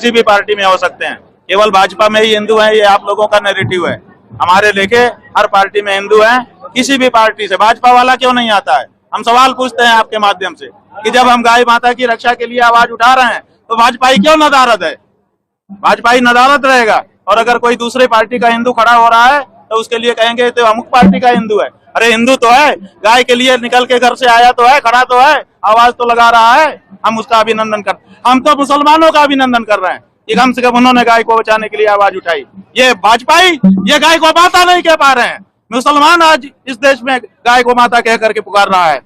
किसी भी पार्टी में हो सकते हैं, केवल भाजपा में ही हिंदू हैं, ये आप लोगों का नैरेटिव है। हमारे लेके हर पार्टी में हिंदू हैं, किसी भी पार्टी से। भाजपा वाला क्यों नहीं आता है? हम सवाल पूछते हैं आपके माध्यम से कि जब हम गाय माता की रक्षा के लिए आवाज उठा रहे हैं तो भाजपाई क्यों नदारद है? भाजपाई नदारद रहेगा, और अगर कोई दूसरे पार्टी का हिंदू खड़ा हो रहा है तो उसके लिए कहेंगे तो अमुक पार्टी का हिंदू है। अरे हिंदू तो है, गाय के लिए निकल के घर से आया तो है, खड़ा तो है, आवाज तो लगा रहा है, हम उसका अभिनंदन कर। हम तो मुसलमानों का अभिनंदन कर रहे हैं कि कम से कम उन्होंने गाय को बचाने के लिए आवाज उठाई। ये भाजपाई ये गाय को माता नहीं कह पा रहे हैं। मुसलमान आज इस देश में गाय को माता कह करके पुकार रहा है।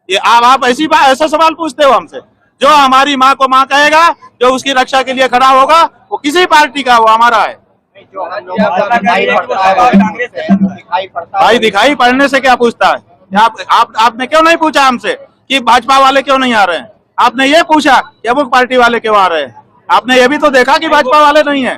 ये आप ऐसा सवाल पूछते हो हमसे? जो हमारी माँ को माँ कहेगा, जो उसकी रक्षा के लिए खड़ा होगा, वो किसी पार्टी का, वो हमारा है। भाई दिखाई पड़ने से क्या पूछता है? आपने क्यों नहीं पूछा हमसे कि भाजपा वाले क्यों नहीं आ रहे हैं? आपने ये पूछा कि अमुक पार्टी वाले क्यों आ रहे हैं? आपने ये भी तो देखा कि भाजपा वाले नहीं है।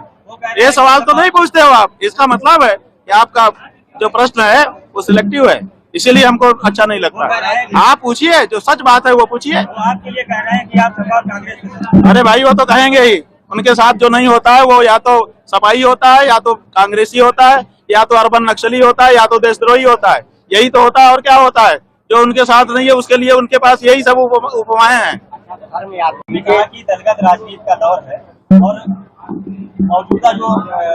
ये सवाल तो नहीं पूछते हो आप। इसका मतलब है कि आपका जो प्रश्न है वो सिलेक्टिव है, इसीलिए हमको अच्छा नहीं लगता। आप पूछिए, जो सच बात है वो पूछिए। आपके लिए कह रहे हैं कि आप कांग्रेस। अरे भाई वो तो कहेंगे ही, उनके साथ जो नहीं होता है वो या तो सपाई होता है, या तो कांग्रेसी होता है, या तो अर्बन नक्सली होता है, या तो देशद्रोही होता है। यही तो होता है, और क्या होता है? जो उनके साथ नहीं है उसके लिए उनके पास यही सब उपमाएं हैं। की दलगत राजनीति का दौर है और मौजूदा जो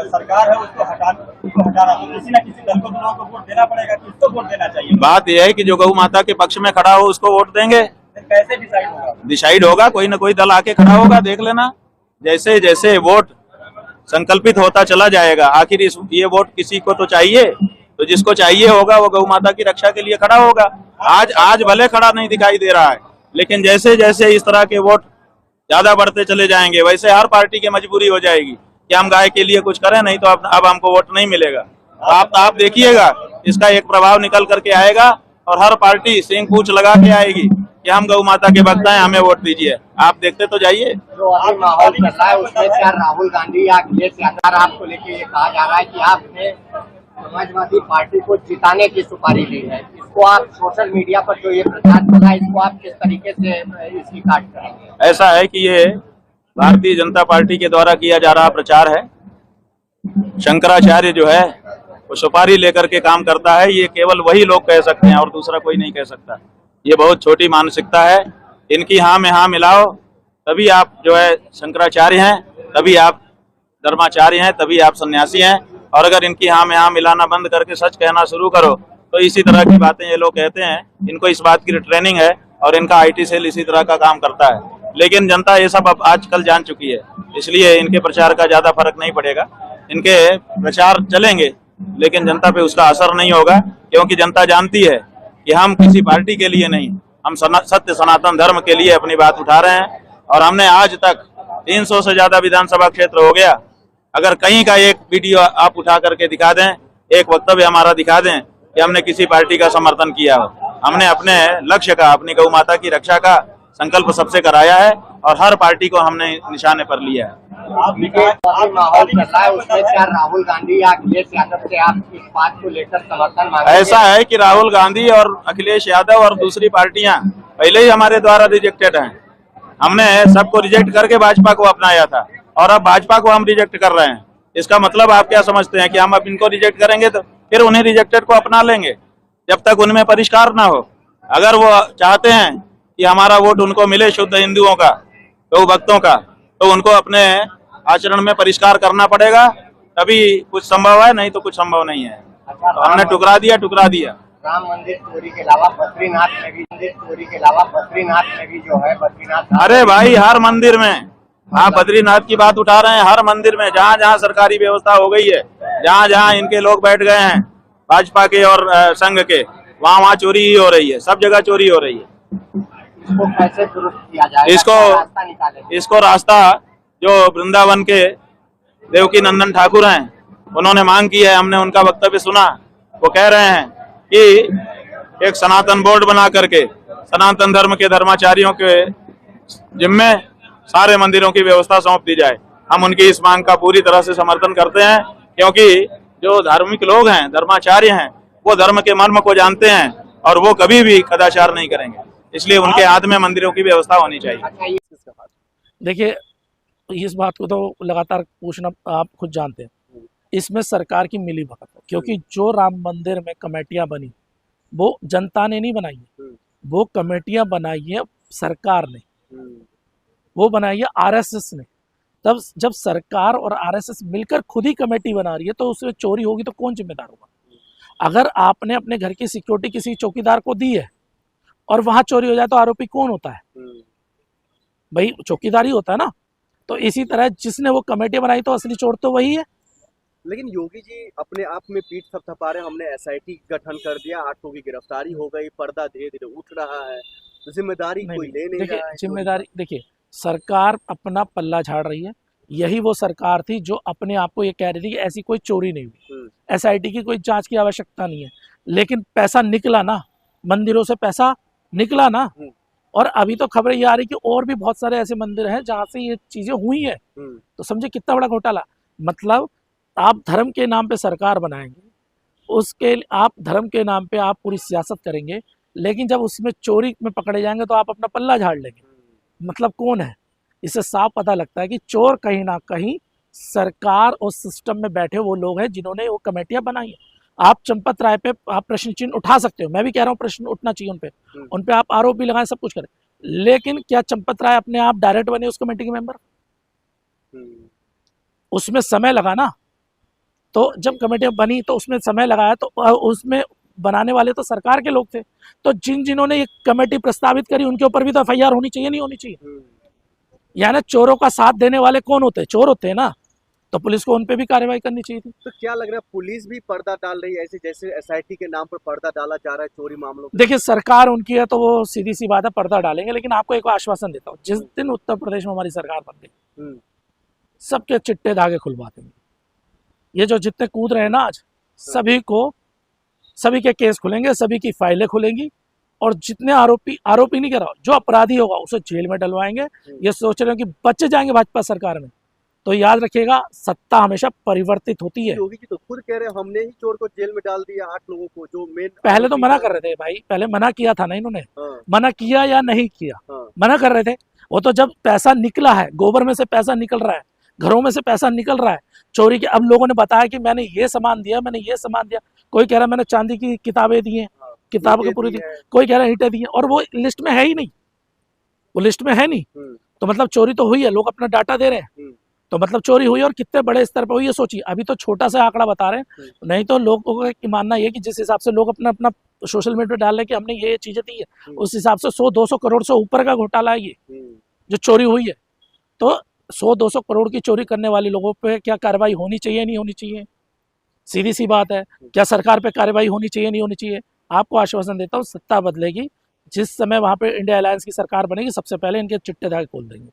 सरकार है उसको हटाना तो किसी न किसी दल को लोगों को वोट देना पड़ेगा। किसको वोट देना चाहिए? बात यह है कि जो गौ माता के पक्ष में खड़ा हो उसको वोट देंगे। कैसे डिसाइड होगा? डिसाइड होगा, कोई ना कोई दल आके खड़ा होगा, देख लेना। जैसे जैसे वोट संकल्पित होता चला जाएगा, आखिर ये वोट किसी को तो चाहिए, तो जिसको चाहिए होगा वो गौ माता की रक्षा के लिए खड़ा होगा। आज भले खड़ा नहीं दिखाई दे रहा है, लेकिन जैसे जैसे इस तरह के वोट ज्यादा बढ़ते चले जाएंगे, वैसे हर पार्टी की मजबूरी हो जाएगी कि हम गाय के लिए कुछ करें, नहीं तो अब हमको वोट नहीं मिलेगा। आप देखिएगा, इसका एक प्रभाव निकल करके आएगा और हर पार्टी सिंह पूछ लगा के आएगी कि हम गौ माता के भक्त हैं, हमें वोट दीजिए। आप देखते तो जाइए। जो अभी माहौल चल रहा है उसमें क्या राहुल गांधी या अखिलेश यादव आपको लेके ये कहा जा रहा है कि आपने समाजवादी पार्टी को जिताने की सुपारी ली है, इसको आप सोशल मीडिया पर जो ये प्रचार कर रहा है इसको आप किस तरीके से इसकी काट करेंगे? ऐसा है कि ये भारतीय जनता पार्टी के द्वारा किया जा रहा प्रचार है। शंकराचार्य जो है वो सुपारी लेकर के काम करता है, ये केवल वही लोग कह सकते हैं और दूसरा कोई नहीं कह सकता। ये बहुत छोटी मानसिकता है। इनकी हाँ में हाँ मिलाओ, तभी आप जो है शंकराचार्य हैं, तभी आप धर्माचार्य हैं, तभी आप सन्यासी हैं। और अगर इनकी हाँ में हाँ मिलाना बंद करके सच कहना शुरू करो तो इसी तरह की बातें ये लोग कहते हैं। इनको इस बात की ट्रेनिंग है और इनका आईटी सेल इसी तरह का काम करता है, लेकिन जनता ये सब अब आजकल जान चुकी है, इसलिए इनके प्रचार का ज्यादा फर्क नहीं पड़ेगा। इनके प्रचार चलेंगे लेकिन जनता पे उसका असर नहीं होगा, क्योंकि जनता जानती है कि हम किसी पार्टी के लिए नहीं, हम सत्य सनातन धर्म के लिए अपनी बात उठा रहे हैं। और हमने आज तक 300 से ज्यादा विधानसभा क्षेत्र हो गया, अगर कहीं का एक वीडियो आप उठा करके दिखा दें, एक वक्तव्य हमारा दिखा दें कि हमने किसी पार्टी का समर्थन किया हो। हमने अपने लक्ष्य का, अपनी गौ माता की रक्षा का संकल्प सबसे कराया है और हर पार्टी को हमने निशाने पर लिया है। माहौल चल रहा है उसमें क्या राहुल गांधी या अखिलेश यादव से आप इस बात को लेकर समर्थन मांगेंगे? ऐसा है कि राहुल गांधी और अखिलेश यादव और दूसरी पार्टियां पहले ही हमारे द्वारा रिजेक्टेड हैं। हमने सबको रिजेक्ट करके भाजपा को अपनाया था और अब भाजपा को हम रिजेक्ट कर रहे हैं। इसका मतलब आप क्या समझते हैं कि हम अब इनको रिजेक्ट करेंगे तो फिर उन्हें रिजेक्टेड को अपना लेंगे जब तक उनमें परिष्कार ना हो? अगर वो चाहते हैं कि हमारा वोट उनको मिले, शुद्ध हिंदुओं का, गौ भक्तों का, तो उनको अपने आचरण में परिष्कार करना पड़ेगा, तभी कुछ संभव है, नहीं तो कुछ संभव नहीं है। तो हमने टुकरा दिया। राम मंदिर चोरी के अलावा बद्रीनाथ में भी जो है बद्रीनाथ। अरे भाई हर मंदिर में, आप बद्रीनाथ की बात उठा रहे हैं, हर मंदिर में जहाँ जहाँ सरकारी व्यवस्था हो गई है, जहाँ जहाँ इनके लोग बैठ गए हैं भाजपा के और संघ के, वहाँ चोरी ही हो रही है, सब जगह चोरी हो रही है। इसको कैसे दुरुस्त किया जाए? इसको रास्ता जो वृंदावन के देवकी नंदन ठाकुर हैं उन्होंने मांग की है, हमने उनका वक्तव्य सुना। वो कह रहे हैं कि एक सनातन बोर्ड बना करके सनातन धर्म के धर्माचार्यों के जिम्मे सारे मंदिरों की व्यवस्था सौंप दी जाए। हम उनकी इस मांग का पूरी तरह से समर्थन करते हैं, क्योंकि जो धार्मिक लोग हैं, धर्माचार्य हैं, वो धर्म के मर्म को जानते हैं और वो कभी भी कदाचार नहीं करेंगे, इसलिए उनके हाथ में मंदिरों की व्यवस्था होनी चाहिए। देखिए, इस बात को तो लगातार पूछना आप खुद जानते हैं, इसमें सरकार की मिली भगत है, क्योंकि जो राम मंदिर में कमेटियां बनी वो जनता ने नहीं बनाई है, वो कमेटियां बनाई है सरकार ने, वो बनाई है आरएसएस ने। तब जब सरकार और आरएसएस मिलकर खुद ही कमेटी बना रही है तो उसमें चोरी होगी तो कौन जिम्मेदार होगा? अगर आपने अपने घर की सिक्योरिटी किसी चौकीदार को दी है और वहां चोरी हो जाए तो आरोपी कौन होता है? भाई चौकीदार ही होता है ना। तो इसी तरह जिसने वो कमेटी बनाई तो असली चोर तो वही है। लेकिन योगी जी अपने आप में पीठ थपथपा रहे, हमने एसआईटी गठन कर दिया, 8 लोगों की गिरफ्तारी हो गई, पर्दा धीरे धीरे उठ रहा है, तो जिम्मेदारी कोई ले नहीं रहा है। जिम्मेदारी देखिए, सरकार अपना पल्ला झाड़ रही है। यही वो सरकार थी जो अपने आप को ये कह रही थी कि ऐसी कोई चोरी नहीं हुई, एसआईटी की कोई जांच की आवश्यकता नहीं है, लेकिन पैसा निकला ना, मंदिरों से पैसा निकला ना। और अभी तो खबरें ये आ रही कि और भी बहुत सारे ऐसे मंदिर हैं जहां से ये चीजें हुई है। तो समझे कितना बड़ा घोटाला। मतलब आप धर्म के नाम पे सरकार बनाएंगे, उसके आप धर्म के नाम पे आप पूरी सियासत करेंगे, लेकिन जब उसमें चोरी में पकड़े जाएंगे तो आप अपना पल्ला झाड़ लेंगे। मतलब कौन है? इससे साफ पता लगता है कि चोर कहीं ना कहीं सरकार और सिस्टम में बैठे वो लोग हैं जिन्होंने वो कमेटियां बनाई हैं। आप चंपत राय पे आप प्रश्न चिन्ह उठा सकते हो, मैं भी कह रहा हूँ प्रश्न उठना चाहिए उन पे आप आरोप भी लगाएं, सब कुछ करें, लेकिन क्या चंपत राय अपने आप डायरेक्ट बने उस कमेटी के मेंबर? उसमें समय लगा ना। तो जब कमेटी बनी तो उसमें समय लगाया, तो उसमें बनाने वाले तो सरकार के लोग थे। तो जिन्होंने ये कमेटी प्रस्तावित करी उनके ऊपर भी तो एफआईआर होनी चाहिए, नहीं होनी चाहिए? यानी चोरों का साथ देने वाले कौन होते हैं? चोर होते हैं ना। तो पुलिस को उन पे भी कार्रवाई करनी चाहिए थी। तो क्या लग रहा है पुलिस भी पर्दा डाल रही है, ऐसे जैसे एसआईटी के नाम पर पर्दा डाला जा रहा है चोरी मामलों में? देखिए, सरकार उनकी है तो वो सीधी सी बात है, पर्दा डालेंगे। लेकिन आपको एक आश्वासन देता हूँ, जिस दिन उत्तर प्रदेश में हमारी सरकार बन गई, सबके चिट्टे धागे खुलवा देंगे। ये जो जितने कूद रहे हैं ना आज, सभी के केस खुलेंगे, सभी की फाइलें खुलेंगी, और जितने आरोपी नहीं कह रहा, जो अपराधी होगा उसे जेल में डलवाएंगे। ये सोच रहे हो कि बच जाएंगे भाजपा सरकार में, तो याद रखिएगा सत्ता हमेशा परिवर्तित होती है। योगी जी तो खुद कह रहे हैं हमने ही चोर को जेल में डाल दिया, 8 लोगों को, जो मेन। पहले तो मना कर रहे थे भाई, पहले मना किया था ना इन्होंने। मना किया या नहीं किया, मना कर रहे थे। वो तो जब पैसा निकला है, गोबर में से पैसा निकल रहा है, घरों में से पैसा निकल रहा है चोरी के, अब लोगों ने बताया कि मैंने ये सामान दिया, मैंने ये सामान दिया। कोई कह रहा है मैंने चांदी की किताबें दी हैं, किताबों की पूरी दी, कोई कह रहा है ईंटें दी हैं, और वो लिस्ट में है ही नहीं, वो लिस्ट में है नहीं। तो मतलब चोरी तो हुई है, लोग अपना डाटा दे रहे हैं, तो मतलब चोरी हुई, और कितने बड़े स्तर पर हुई है सोचिए। अभी तो छोटा सा आंकड़ा बता रहे हैं, नहीं तो लोगों का मानना ये कि जिस हिसाब से लोग अपना सोशल मीडिया पे डाल रहे हैं कि हमने ये चीजें दी है, उस हिसाब से 100-200 करोड़ से ऊपर का घोटाला है ये जो चोरी हुई है। तो 100-200 करोड़ की चोरी करने वाले लोगों पे क्या कार्रवाई होनी चाहिए, नहीं होनी चाहिए? सीधी सी बात है, क्या सरकार पे कार्रवाई होनी चाहिए, नहीं होनी चाहिए? आपको आश्वासन देता हूँ, सत्ता बदलेगी, जिस समय वहां पे इंडिया अलायंस की सरकार बनेगी, सबसे पहले इनके चिट्टे धागे खोल देंगे।